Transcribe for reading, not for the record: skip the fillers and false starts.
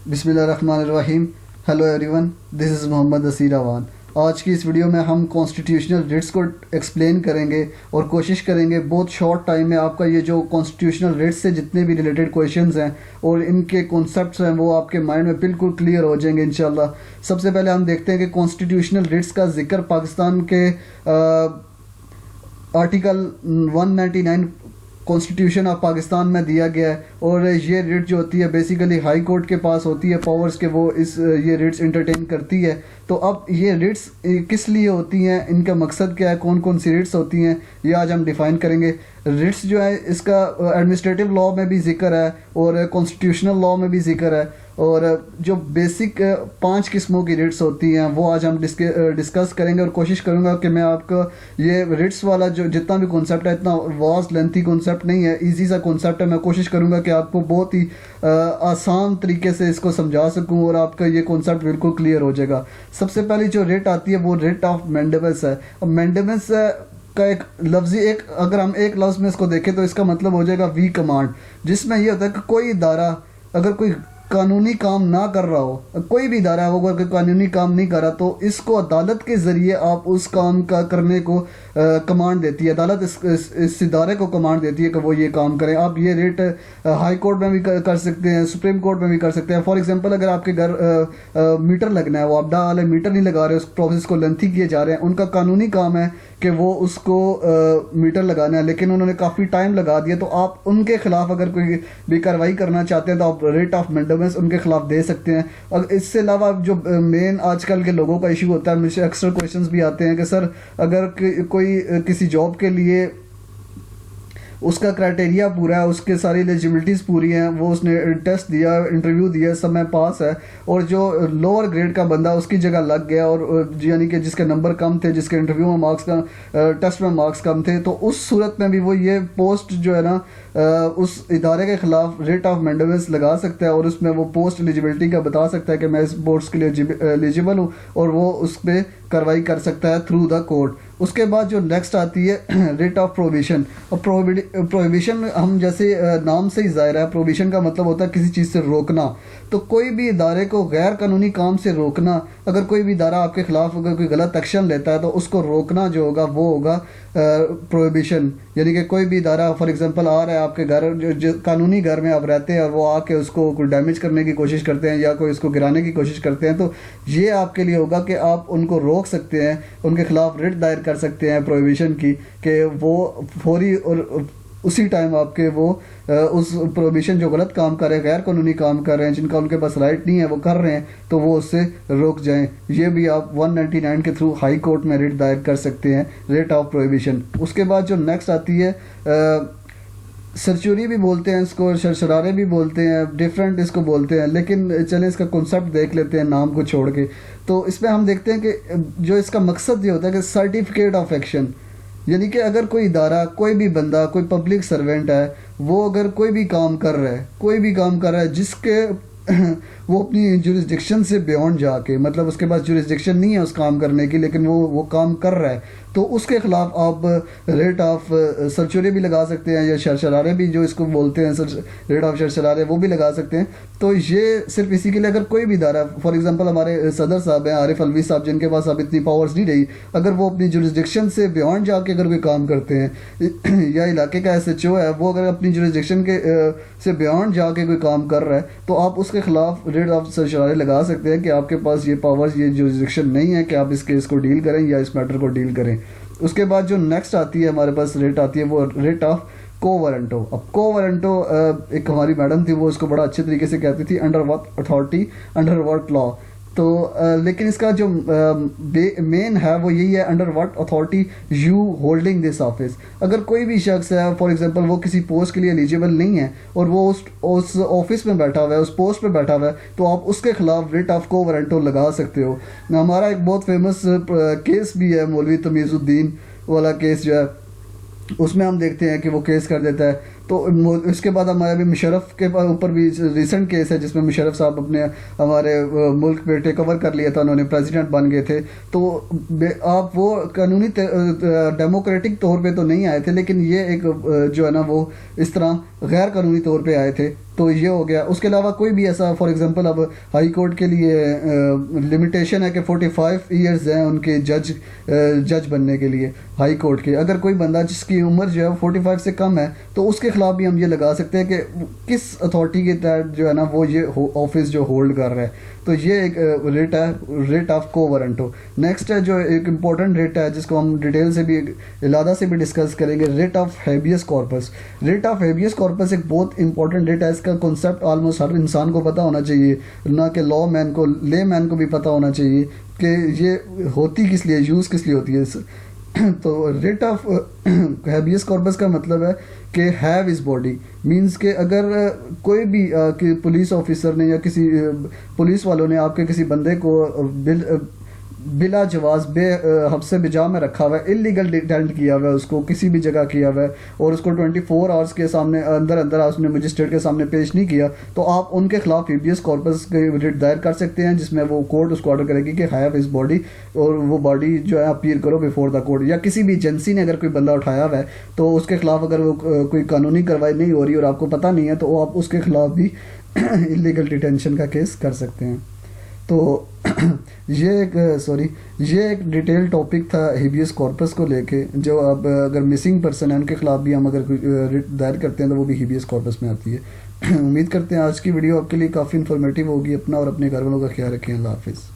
بسم اللہ الرحمن الرحیم. ہیلو ایوری ون, دس از محمد اسیر اوان. آج کی اس ویڈیو میں ہم کانسٹیٹیوشنل ریٹس کو ایکسپلین کریں گے اور کوشش کریں گے بہت شارٹ ٹائم میں آپ کا یہ جو کانسٹیٹیوشنل ریٹس سے جتنے بھی ریلیٹڈ کویشچنز ہیں اور ان کے کانسیپٹس ہیں وہ آپ کے مائنڈ میں بالکل کلیئر ہو جائیں گے انشاءاللہ. سب سے پہلے ہم دیکھتے ہیں کہ کانسٹیٹیوشنل ریٹس کا ذکر پاکستان کے آرٹیکل 199 کانسٹیٹیوشن آف پاکستان میں دیا گیا ہے. اور یہ ریٹ جو ہوتی ہے بیسیکلی ہائی کورٹ کے پاس ہوتی ہے پاورز کے, وہ یہ ریٹس انٹرٹین کرتی ہے. تو اب یہ ریٹس کس لیے ہوتی ہیں, ان کا مقصد کیا ہے, کون کون سی ریٹس ہوتی ہیں, یہ آج ہم ڈیفائن کریں گے. ریٹس جو ہے اس کا ایڈمنسٹریٹو لا میں بھی ذکر ہے اور کانسٹیٹیوشنل لا میں بھی ذکر ہے. اور جو بیسک 5 قسموں کی ریٹس ہوتی ہیں وہ آج ہم ڈسکس کریں گے, اور کوشش کروں گا کہ میں آپ کو یہ ریٹس والا جو جتنا بھی کانسیپٹ ہے اتنا واسٹ لینتھی کانسیپٹ نہیں ہے, ایزی سا کانسیپٹ ہے. میں کوشش کروں گا کہ آپ کو بہت ہی آسان طریقے سے اس کو سمجھا سکوں اور آپ کا یہ کانسیپٹ بالکل کلیئر ہو جائے گا. سب سے پہلی جو ریٹ آتی ہے وہ ریٹ آف مینڈیبس ہے. اب مینڈیبس کا ایک لفظی اگر ہم ایک لفظ میں اس کو دیکھیں تو اس کا مطلب ہو جائے گا وی کمانڈ, جس میں یہ ہوتا ہے کہ کوئی ادارہ اگر کوئی قانونی کام نہ کر رہا ہو, کوئی بھی ادارہ وہ اگر قانونی کام نہیں کر رہا تو اس کو عدالت کے ذریعے آپ اس کام کا کرنے کو کمانڈ دیتی ہے. عدالت اس ادارے کو کمانڈ دیتی ہے کہ وہ یہ کام کریں. آپ یہ ریٹ ہائی کورٹ میں بھی کر سکتے ہیں, سپریم کورٹ میں بھی کر سکتے ہیں. فار ایگزامپل اگر آپ کے گھر میٹر لگنا ہے, وہ آپ ڈا والے میٹر نہیں لگا رہے, اس پروسیس کو لینتھی کیے جا رہے ہیں, ان کا قانونی کام ہے کہ وہ اس کو میٹر لگانا ہے, لیکن انہوں نے کافی ٹائم لگا دیا, تو آپ ان کے خلاف اگر کوئی بھی کارروائی کرنا چاہتے ہیں تو آپ ریٹ آف مینڈیبس ان کے خلاف دے سکتے ہیں. اور اس سے علاوہ جو مین آج کل کے لوگوں کا ایشو ہوتا ہے, مجھ سے اکثر کویشچنز بھی آتے ہیں کہ سر اگر کوئی کسی جاب کے لیے اس کا کرائٹیریا پورا ہے, اس کے ساری ایلیجبلٹیز پوری ہیں, وہ اس نے ٹیسٹ دیا, انٹرویو دیا, سب میں پاس ہے, اور جو لوور گریڈ کا بندہ اس کی جگہ لگ گیا, اور یعنی کہ جس کے نمبر کم تھے, جس کے انٹرویو میں مارکس کا ٹیسٹ میں مارکس کم تھے, تو اس صورت میں بھی وہ یہ پوسٹ جو ہے نا اس ادارے کے خلاف ریٹ آف مینڈیبس لگا سکتا ہے, اور اس میں وہ پوسٹ ایلیجبلٹی کا بتا سکتا ہے کہ میں اس پوسٹ کے لیے ایلیجبل ہوں, اور وہ اس پہ کارروائی کر سکتا ہے تھرو دا کورٹ. اس کے بعد جو نیکسٹ آتی ہے ریٹ آف پروویشن. اور پروویشن ہم جیسے نام سے ہی ظاہر ہے, پروویشن کا مطلب ہوتا ہے کسی چیز سے روکنا. تو کوئی بھی ادارے کو غیر قانونی کام سے روکنا, اگر کوئی بھی ادارہ آپ کے خلاف اگر کوئی غلط ایکشن لیتا ہے تو اس کو روکنا جو ہوگا وہ ہوگا پروہیبیشن. یعنی کہ کوئی بھی ادارہ فار ایگزامپل آ رہا ہے آپ کے گھر, جو قانونی گھر میں آپ رہتے ہیں, اور وہ آ کے اس کو کوئی ڈیمیج کرنے کی کوشش کرتے ہیں یا کوئی اس کو گرانے کی کوشش کرتے ہیں, تو یہ آپ کے لیے ہوگا کہ آپ ان کو روک سکتے ہیں, ان کے خلاف ریٹ دائر کر سکتے ہیں پروہیبیشن کی, کہ وہ فوری اور اسی ٹائم آپ کے وہ اس پروہیبیشن جو غلط کام کر رہے ہیں, غیر قانونی کام کر رہے ہیں, جن کا ان کے پاس رائٹ نہیں ہے وہ کر رہے ہیں, تو وہ اس سے روک جائیں. یہ بھی آپ 199 کے تھرو ہائی کورٹ میں ریٹ دائر کر سکتے ہیں, ریٹ آف پروہیبیشن. اس کے بعد جو نیکسٹ آتی ہے سرچوری بھی بولتے ہیں اس کو, شرشرارے بھی بولتے ہیں, ڈفرینٹ اس کو بولتے ہیں, لیکن چلیں اس کا کنسیپٹ دیکھ لیتے ہیں نام کو چھوڑ کے. تو اس میں ہم دیکھتے ہیں کہ جو اس کا مقصد یہ ہوتا ہے کہ سرٹیفکیٹ آف ایکشن, یعنی کہ اگر کوئی ادارہ, کوئی بھی بندہ, کوئی پبلک سرونٹ ہے, وہ اگر کوئی بھی کام کر رہا ہے جس کے وہ اپنی جورسڈکشن سے بیونڈ جا کے, مطلب اس کے پاس جورسڈکشن نہیں ہے اس کام کرنے کی, لیکن وہ کام کر رہا ہے, تو اس کے خلاف آپ ریٹ آف سرچوری بھی لگا سکتے ہیں, یا شرشرارے بھی جو اس کو بولتے ہیں, ریٹ آف شرشرارے وہ بھی لگا سکتے ہیں. تو یہ صرف اسی کے لیے اگر کوئی بھی ادارہ, فار ایگزامپل ہمارے صدر صاحب ہیں عارف الوی صاحب, جن کے پاس اب اتنی پاورز نہیں رہی, اگر وہ اپنی جورسڈکشن سے بیونڈ جا کے اگر کوئی کام کرتے ہیں, یا علاقے کا ایس ایچ او ہے وہ اگر اپنی جورسڈکشن کے سے بیونڈ جا کے کوئی کام کر رہا ہے, تو آپ اس کے خلاف ریٹ آف سرشرارے لگا سکتے ہیں کہ آپ کے پاس یہ پاورز, یہ جورسڈکشن نہیں ہے کہ آپ اس کیس کو ڈیل کریں یا اس میٹر کو ڈیل کریں. اس کے بعد جو نیکسٹ آتی ہے ہمارے پاس ریٹ آتی ہے وہ ریٹ آف کو وارنٹو. اب کو وارنٹو ایک ہماری میڈم تھی, وہ اس کو بڑا اچھے طریقے سے کہتی تھی under what authority, under what law. تو لیکن اس کا جو مین ہے وہ یہی ہے, under what authority you holding this office. اگر کوئی بھی شخص ہے فار ایگزامپل وہ کسی پوسٹ کے لیے ایلیجیبل نہیں ہے اور وہ اس آفس میں بیٹھا ہوا ہے, اس پوسٹ پہ بیٹھا ہوا ہے, تو آپ اس کے خلاف ریٹ آف کو وارنٹو لگا سکتے ہو. ہمارا ایک بہت فیمس کیس بھی ہے مولوی تمیز الدین والا کیس جو ہے, اس میں ہم دیکھتے ہیں کہ وہ کیس کر دیتا ہے. تو اس کے بعد ہمارے ابھی مشرف کے اوپر بھی ریسنٹ کیس ہے جس میں مشرف صاحب اپنے ہمارے ملک پہ ٹیک اوور کر لیا تھا، انہوں نے پریزیڈنٹ بن گئے تھے. تو آپ وہ قانونی ڈیموکریٹک طور پہ تو نہیں آئے تھے، لیکن یہ ایک جو ہے نا وہ اس طرح غیر قانونی طور پہ آئے تھے. تو یہ ہو گیا. اس کے علاوہ کوئی بھی ایسا فار ایگزامپل اب ہائی کورٹ کے لیے لمیٹیشن ہے کہ 45 ایئرز ہیں ان کے جج بننے کے لیے ہائی کورٹ کے. اگر کوئی بندہ جس کی عمر جو ہے 45 سے کم ہے تو اس کے خلاف بھی ہم یہ لگا سکتے ہیں کہ کس اتھارٹی کے تحت جو ہے نا وہ یہ آفس جو ہولڈ کر رہا ہے. تو یہ ایک ریٹ ہے، ریٹ آف کو ورنٹو. نیکسٹ ہے جو ایک امپورٹنٹ ریٹ ہے جس کو ہم ڈیٹیل سے بھی علادہ سے بھی ڈسکس کریں گے، writ of habeas corpus. Writ of habeas corpus ایک بہت امپورٹنٹ ریٹ ہے. اس کا کنسیپٹ آلموسٹ ہر انسان کو پتہ ہونا چاہیے، نہ کہ لا مین کو، لے مین کو بھی پتہ ہونا چاہیے کہ یہ ہوتی کس لیے، یوز کس لیے ہوتی ہے. تو ریٹ آف ہیبیس کارپس کا مطلب ہے کہ ہیو از باڈی، مینس کہ اگر کوئی بھی پولیس آفیسر نے یا کسی پولیس والوں نے آپ کے کسی بندے کو بلا جواز بے حبس بجا میں رکھا ہوا ہے، اللیگل ڈیٹینٹ کیا ہوا ہے، اس کو کسی بھی جگہ کیا ہوا ہے اور اس کو 24 آورس کے سامنے اندر اس نے مجسٹریٹ کے سامنے پیش نہیں کیا، تو آپ ان کے خلاف ہیبیس کارپس کے ریٹ دائر کر سکتے ہیں جس میں وہ کورٹ اس کو آرڈر کرے گی کہ ہیو از باڈی، اور وہ باڈی جو ہے اپیئر کرو بیفور دا کورٹ. یا کسی بھی ایجنسی نے اگر کوئی بندہ اٹھایا ہوا ہے تو اس کے خلاف اگر وہ کوئی قانونی کارروائی نہیں ہو رہی اور آپ کو پتہ نہیں ہے تو آپ اس کے خلاف بھی اللیگل ڈیٹینشن کا کیس کر سکتے ہیں. تو یہ ایک ڈیٹیل ٹاپک تھا ہیبیس کارپس کو لے کے. جو اب اگر مسنگ پرسن ہیں ان کے خلاف بھی ہم اگر کوئی ریٹ دائر کرتے ہیں تو وہ بھی ہیبیس کارپس میں آتی ہے. امید کرتے ہیں آج کی ویڈیو آپ کے لیے کافی انفارمیٹیو ہوگی. اپنا اور اپنے گھر والوں کا خیال رکھیں. اللہ حافظ.